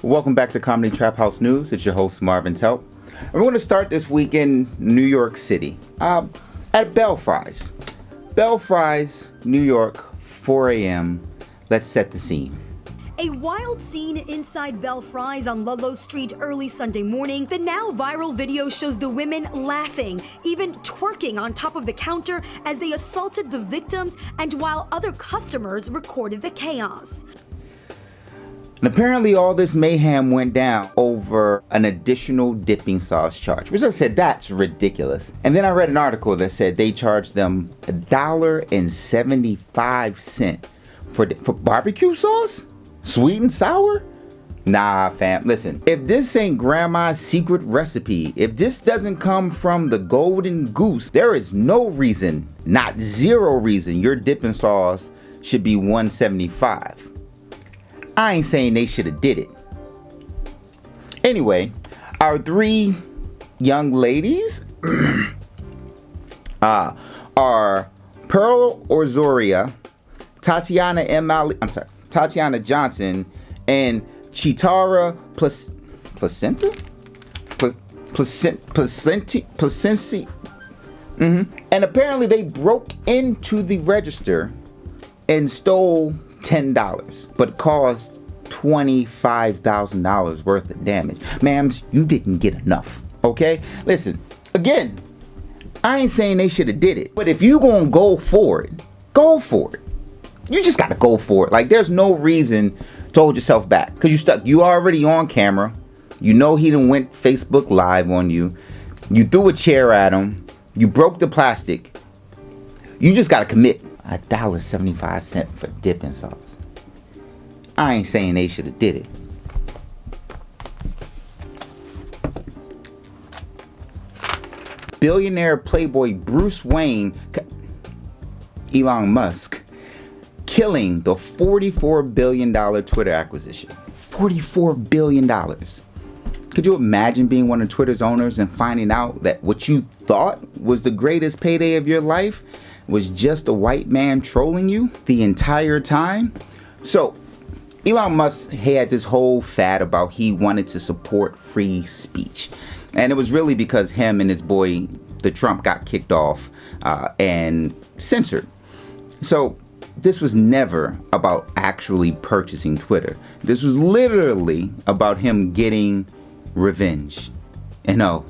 Welcome back to Comedy Trap House News. It's your host, Marvin Telp. And we're going to start this week in New York City at Bell Fries. Bell Fries, New York, 4 a.m. Let's set the scene. A wild scene inside Bell Fries on Ludlow Street early Sunday morning. The now viral video shows the women laughing, even twerking on top of the counter as they assaulted the victims, and while other customers recorded the chaos. And apparently all this mayhem went down over an additional dipping sauce charge, which I said, that's ridiculous. And then I read an article that said they charged them $1.75 for barbecue sauce? Sweet and sour? Nah, fam. Listen, if this ain't grandma's secret recipe, if this doesn't come from the golden goose, there is no reason, not zero reason, your dipping sauce should be $1.75. I ain't saying they should have did it. Anyway, our three young ladies are Pearl Orzoria, Tatiana Johnson, and Tiara Placenci. And apparently they broke into the register and stole $10, but caused $25,000 worth of damage. Ma'ams, you didn't get enough, okay? Listen, again, I ain't saying they should have did it, but if you gonna go for it, go for it. You just gotta go for it. Like, there's no reason to hold yourself back, because you stuck. You already on camera. You know he done went Facebook Live on you. You threw a chair at him. You broke the plastic. You just gotta commit. $1.75 for dipping sauce. I ain't saying they should have did it. Billionaire playboy Bruce Wayne, Elon Musk, killing the $44 billion Twitter acquisition. $44 billion. Could you imagine being one of Twitter's owners and finding out that what you thought was the greatest payday of your life was just a white man trolling you the entire time? So, Elon Musk had this whole fad about he wanted to support free speech. And it was really because him and his boy, the Trump, got kicked off and censored. So, this was never about actually purchasing Twitter. This was literally about him getting revenge. And no,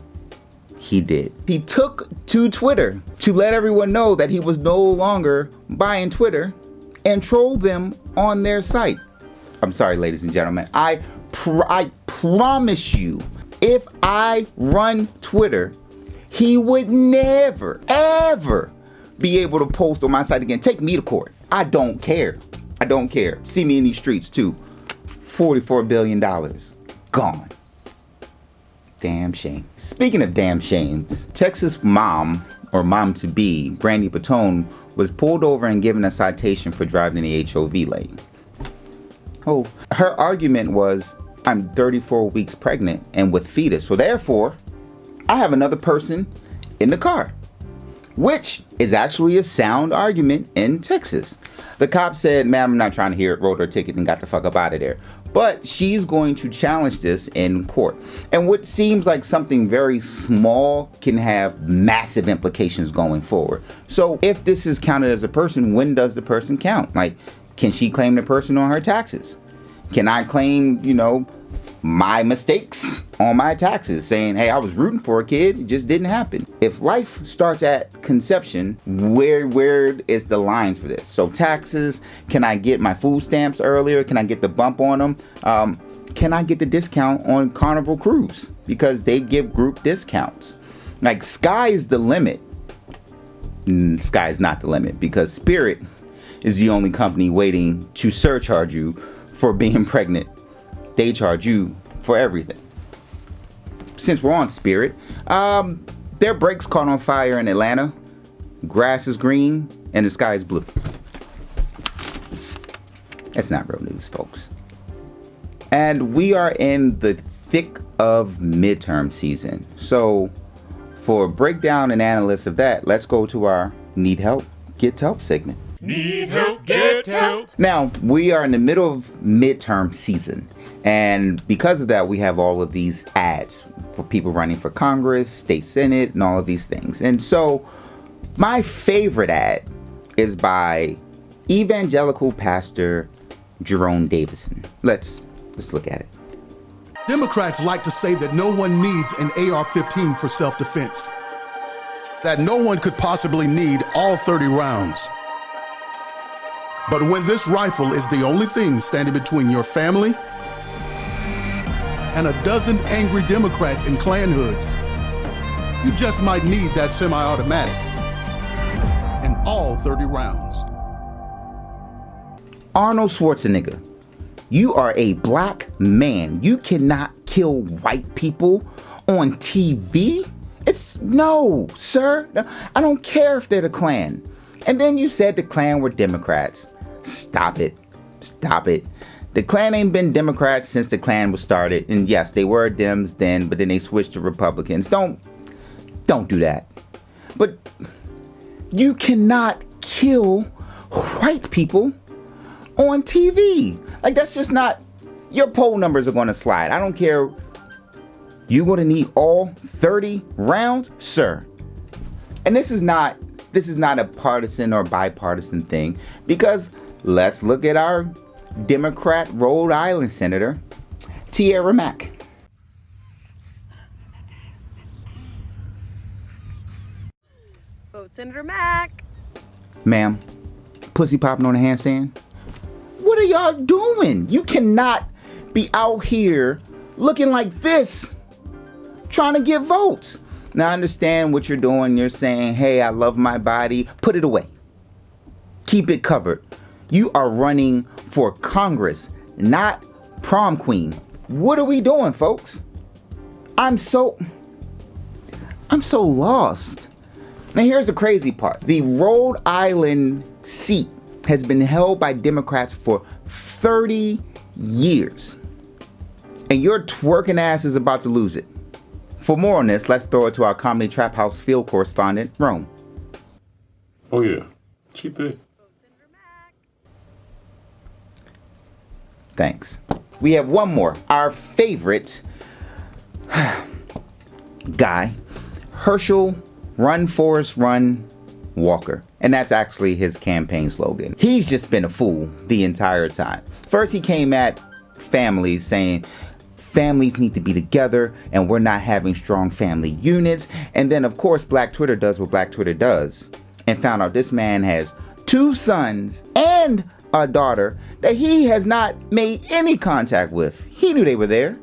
he did. He took to Twitter to let everyone know that he was no longer buying Twitter and trolled them on their site. I'm sorry, ladies and gentlemen. I promise you, if I run Twitter, he would never, ever be able to post on my site again. Take me to court. I don't care. I don't care. See me in these streets too. $44 billion. Gone. Damn shame. Speaking of damn shames, Texas mom, or mom-to-be, Brandy Patone, was pulled over and given a citation for driving in the HOV lane. Oh, her argument was, I'm 34 weeks pregnant and with fetus, so therefore, I have another person in the car. Which is actually a sound argument in Texas. The cop said, ma'am, I'm not trying to hear it, wrote her ticket and got the fuck up out of there. But she's going to challenge this in court. And what seems like something very small can have massive implications going forward. So if this is counted as a person, when does the person count? Like, can she claim the person on her taxes? Can I claim, my mistakes on my taxes, saying, hey, I was rooting for a kid, it just didn't happen? If life starts at conception, where is the lines for this? So taxes, can I get my food stamps earlier? Can I get the bump on them? Can I get the discount on Carnival Cruise? Because they give group discounts. Like, sky is the limit. Sky is not the limit, because Spirit is the only company waiting to surcharge you for being pregnant. They charge you for everything. Since we're on Spirit, their brakes caught on fire in Atlanta. Grass is green and the sky is blue. That's not real news, folks. And we are in the thick of midterm season. So for a breakdown and analysis of that, let's go to our Need Help, Get Help segment. Need help, get help. Now, we are in the middle of midterm season. And because of that, we have all of these ads for people running for Congress, state senate, and all of these things. And so my favorite ad is by evangelical pastor Jerome Davison. Let's look at it. Democrats like to say that no one needs an AR-15 for self-defense, that no one could possibly need all 30 rounds. But when this rifle is the only thing standing between your family and a dozen angry Democrats in Klan hoods, you just might need that semi-automatic and all 30 rounds. Arnold Schwarzenegger, you are a black man. You cannot kill white people on TV? No, sir. No, I don't care if they're the Klan. And then you said the Klan were Democrats. Stop it. Stop it. The Klan ain't been Democrats since the Klan was started. And yes, they were Dems then, but then they switched to Republicans. Don't do that. But you cannot kill white people on TV. Like, that's just not, your poll numbers are going to slide. I don't care. You're going to need all 30 rounds, sir. And this is not a partisan or bipartisan thing, because let's look at our Democrat Rhode Island Senator, Tiara Mack. Vote Senator Mack. Ma'am, pussy popping on a handstand? What are y'all doing? You cannot be out here looking like this, trying to get votes. Now I understand what you're doing. You're saying, hey, I love my body. Put it away. Keep it covered. You are running for Congress, not prom queen. What are we doing, folks? I'm so lost. Now here's the crazy part. The Rhode Island seat has been held by Democrats for 30 years. And your twerking ass is about to lose it. For more on this, let's throw it to our Comedy Trap House field correspondent, Rome. Oh yeah, she thick. Thanks. We have one more. Our favorite guy, Herschel Run Forrest Run Walker. And that's actually his campaign slogan. He's just been a fool the entire time. First, he came at families saying families need to be together and we're not having strong family units. And then, of course, Black Twitter does what Black Twitter does and found out this man has 2 sons and a daughter that he has not made any contact with. He knew they were there.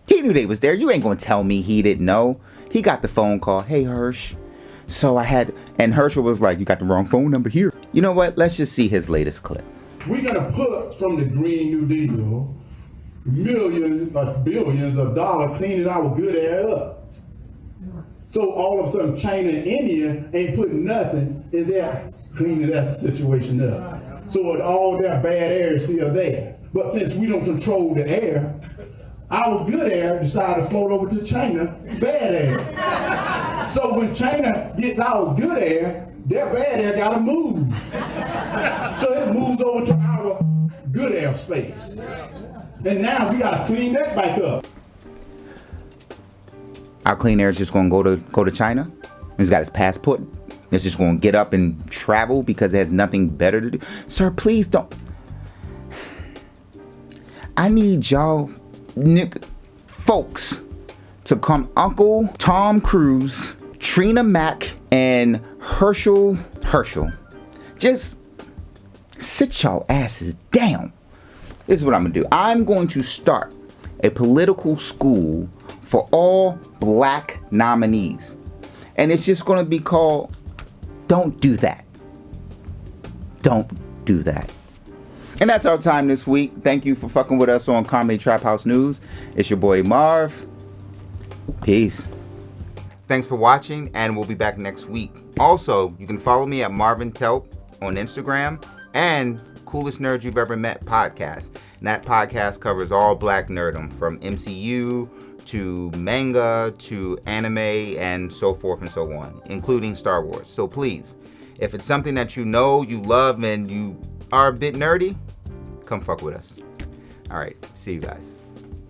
He knew they was there. You ain't gonna tell me he didn't know. He got the phone call. Hey, Hirsch. And Herschel was like, you got the wrong phone number here. You know what? Let's just see his latest clip. We're gonna put from the Green New Deal millions or billions of dollars cleaning our good air up. So all of a sudden China and India ain't putting nothing in there cleaning that situation up. So all that bad air is still there. But since we don't control the air, our good air decided to float over to China, bad air. So when China gets our good air, their bad air gotta move. So it moves over to our good air space. And now we gotta clean that back up. Our clean air is just gonna go to China. He's got his passport. It's just gonna get up and travel because it has nothing better to do. Sir, please don't. I need y'all folks to come. Uncle Tom Cruise, Trina Mack, and Herschel. Just sit y'all asses down. This is what I'm gonna do. I'm going to start a political school for all black nominees. And it's just gonna be called Don't Do That. Don't do that. And that's our time this week. Thank you for fucking with us on Comedy Trap House News. It's your boy Marv. Peace. Thanks for watching, and we'll be back next week. Also, you can follow me at Marvin Telp on Instagram and Coolest Nerd You've Ever Met podcast. And that podcast covers all black nerdom, from MCU to manga to anime and so forth and so on, including Star Wars. So please, If it's something that you know, you love, and you are a bit nerdy, come fuck with us. All right, see you guys.